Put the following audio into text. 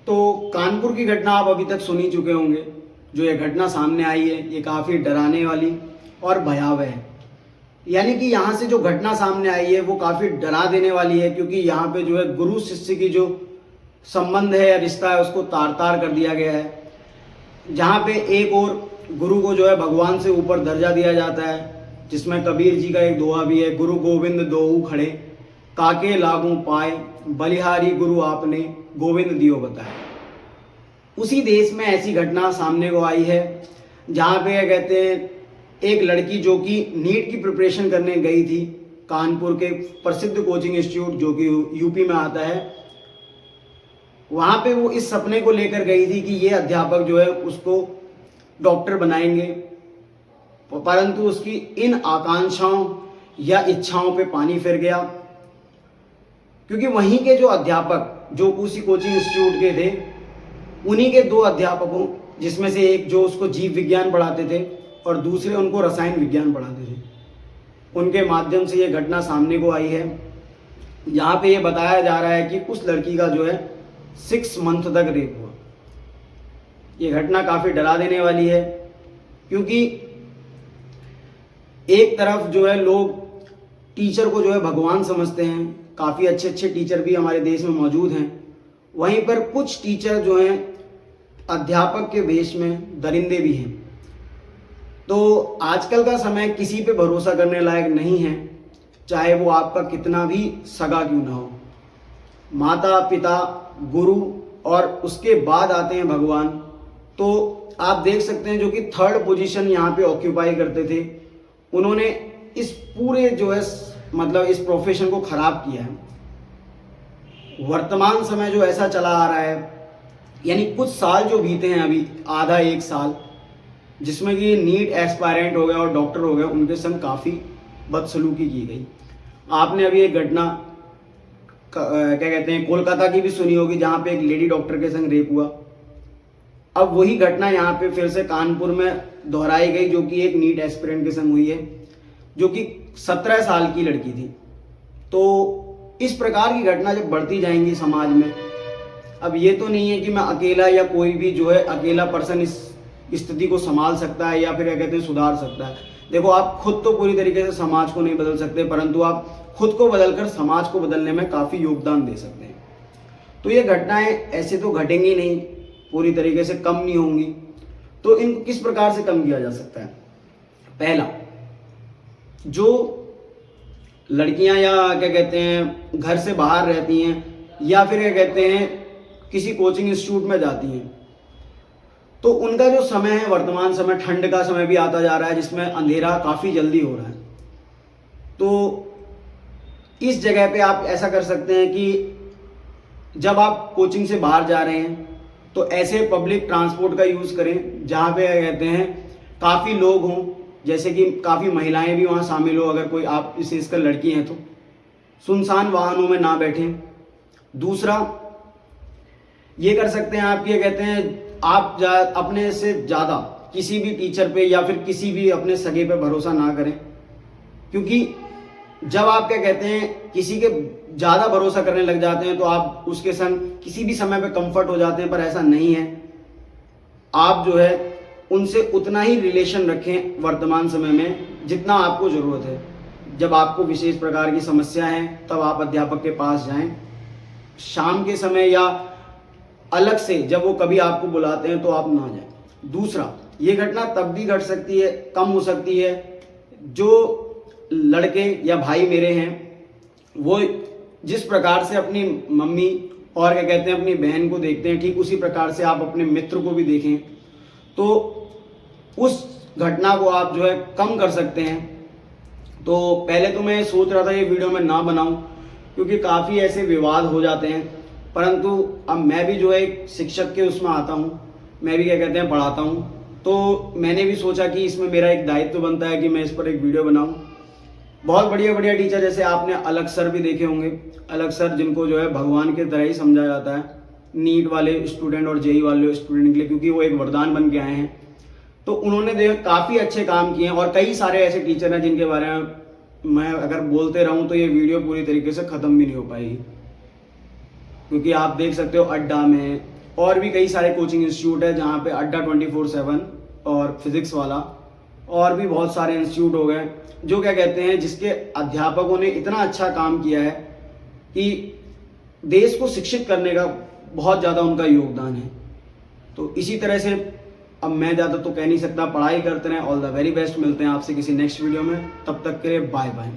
तो कानपुर की घटना आप अभी तक सुन ही चुके होंगे। जो ये घटना सामने आई है ये काफ़ी डराने वाली और भयावह है। यानी कि यहाँ से जो घटना सामने आई है वो काफ़ी डरा देने वाली है, क्योंकि यहाँ पे जो है गुरु शिष्य की जो संबंध है या रिश्ता है उसको तार तार कर दिया गया है। जहाँ पे एक और गुरु को जो है भगवान से ऊपर दर्जा दिया जाता है, जिसमें कबीर जी का एक दोहा भी है, गुरु गोविंद दोऊ खड़े काके लागू पाए बलिहारी गुरु आपने गोविंद दियो बताए। उसी देश में ऐसी घटना सामने को आई है जहाँ पे कहते हैं एक लड़की जो कि नीट की प्रिपरेशन करने गई थी कानपुर के प्रसिद्ध कोचिंग इंस्टीट्यूट जो कि यूपी में आता है, वहाँ पे वो इस सपने को लेकर गई थी कि ये अध्यापक जो है उसको डॉक्टर बनाएंगे, परंतु उसकी इन आकांक्षाओं या इच्छाओं पे पानी फिर गया, क्योंकि वहीं के जो अध्यापक जो उसी कोचिंग इंस्टीट्यूट के थे, उन्हीं के दो अध्यापकों, जिसमें से एक जो उसको जीव विज्ञान पढ़ाते थे और दूसरे उनको रसायन विज्ञान पढ़ाते थे, उनके माध्यम से ये घटना सामने को आई है। यहाँ पे ये बताया जा रहा है कि उस लड़की का जो है 6 मंथ तक रेप हुआ। ये घटना काफ़ी डरा देने वाली है, क्योंकि एक तरफ जो है लोग टीचर को जो है भगवान समझते हैं, काफ़ी अच्छे अच्छे टीचर भी हमारे देश में मौजूद हैं, वहीं पर कुछ टीचर जो हैं अध्यापक के वेश में दरिंदे भी हैं। तो आजकल का समय किसी पे भरोसा करने लायक नहीं है, चाहे वो आपका कितना भी सगा क्यों ना हो। माता पिता गुरु और उसके बाद आते हैं भगवान। तो आप देख सकते हैं जो कि 3rd पोजीशन यहाँ पे ऑक्यूपाई करते थे, उन्होंने इस पूरे जो है मतलब इस प्रोफेशन को खराब किया है। वर्तमान समय जो ऐसा चला आ रहा है, यानी कुछ साल जो बीते हैं अभी, आधा 1 साल, जिसमें कि नीट एस्पायरेंट हो गया और डॉक्टर हो गए, उनके संग काफ़ी बदसलूकी की गई। आपने अभी एक घटना क्या कहते हैं कोलकाता की भी सुनी होगी, जहाँ पे एक लेडी डॉक्टर के संग रेप हुआ। अब वही घटना यहाँ पे फिर से कानपुर में दोहराई गई, जो कि एक नीट एस्पिरेंट के संग हुई है, जो कि 17 साल की लड़की थी। तो इस प्रकार की घटना जब बढ़ती जाएंगी समाज में, अब ये तो नहीं है कि मैं अकेला या कोई भी जो है अकेला पर्सन इस स्थिति को संभाल सकता है या फिर क्या कहते हैं सुधार सकता है। देखो, आप खुद तो पूरी तरीके से समाज को नहीं बदल सकते, परंतु आप खुद को बदलकर समाज को बदलने में काफ़ी योगदान दे सकते हैं। तो ये घटनाएं ऐसे तो घटेंगी नहीं, पूरी तरीके से कम नहीं होंगी। तो इनको किस प्रकार से कम किया जा सकता है? पहला, जो लड़कियां या क्या कहते हैं घर से बाहर रहती हैं या फिर क्या कहते हैं किसी कोचिंग इंस्टीट्यूट में जाती हैं, तो उनका जो समय है, वर्तमान समय ठंड का समय भी आता जा रहा है, जिसमें अंधेरा काफ़ी जल्दी हो रहा है। तो इस जगह पे आप ऐसा कर सकते हैं कि जब आप कोचिंग से बाहर जा रहे हैं तो ऐसे पब्लिक ट्रांसपोर्ट का यूज़ करें जहाँ पे क्या कहते हैं काफ़ी लोग हों, जैसे कि काफ़ी महिलाएं भी वहाँ शामिल हो, अगर कोई आप विशेषकर लड़की हैं तो सुनसान वाहनों में ना बैठें। दूसरा ये कर सकते हैं आप, ये कहते हैं आप अपने से ज़्यादा किसी भी टीचर पे या फिर किसी भी अपने सगे पे भरोसा ना करें, क्योंकि जब आप क्या कहते हैं किसी के ज़्यादा भरोसा करने लग जाते हैं तो आप उसके संग किसी भी समय पे कंफर्ट हो जाते हैं, पर ऐसा नहीं है। आप जो है उनसे उतना ही रिलेशन रखें वर्तमान समय में जितना आपको ज़रूरत है। जब आपको विशेष प्रकार की समस्या है तब आप अध्यापक के पास जाएं, शाम के समय या अलग से जब वो कभी आपको बुलाते हैं तो आप ना जाएं। दूसरा, ये घटना तब भी घट सकती है, कम हो सकती है, जो लड़के या भाई मेरे हैं वो जिस प्रकार से अपनी मम्मी और क्या कहते हैं अपनी बहन को देखते हैं, ठीक उसी प्रकार से आप अपने मित्र को भी देखें, तो उस घटना को आप जो है कम कर सकते हैं। तो पहले तो मैं सोच रहा था ये वीडियो में ना बनाऊं, क्योंकि काफ़ी ऐसे विवाद हो जाते हैं, परंतु अब मैं भी जो है एक शिक्षक के उसमें आता हूँ, मैं भी क्या कहते हैं पढ़ाता हूँ, तो मैंने भी सोचा कि इसमें मेरा एक दायित्व बनता है कि मैं इस पर एक वीडियो बनाऊँ। बहुत बढ़िया बढ़िया टीचर, जैसे आपने अलग सर भी देखे होंगे, अलग सर जिनको जो है भगवान के तरह ही समझा जाता है नीट वाले स्टूडेंट और जेई वाले स्टूडेंट के लिए, क्योंकि वो एक वरदान बन के आए हैं। तो उन्होंने देखो काफ़ी अच्छे काम किए हैं, और कई सारे ऐसे टीचर हैं जिनके बारे में मैं अगर बोलते रहूँ तो ये वीडियो पूरी तरीके से ख़त्म भी नहीं हो पाएगी, क्योंकि आप देख सकते हो अड्डा में, और भी कई सारे कोचिंग इंस्टीट्यूट है जहाँ पे अड्डा 24/7 और फिजिक्स वाला, और भी बहुत सारे इंस्टीट्यूट हो गए जो क्या कहते हैं जिसके अध्यापकों ने इतना अच्छा काम किया है कि देश को शिक्षित करने का बहुत ज़्यादा उनका योगदान है। तो इसी तरह से अब मैं ज़्यादा तो कह नहीं सकता, पढ़ाई करते रहें। All the very best. मिलते हैं आपसे किसी नेक्स्ट वीडियो में, तब तक के लिए बाय बाय।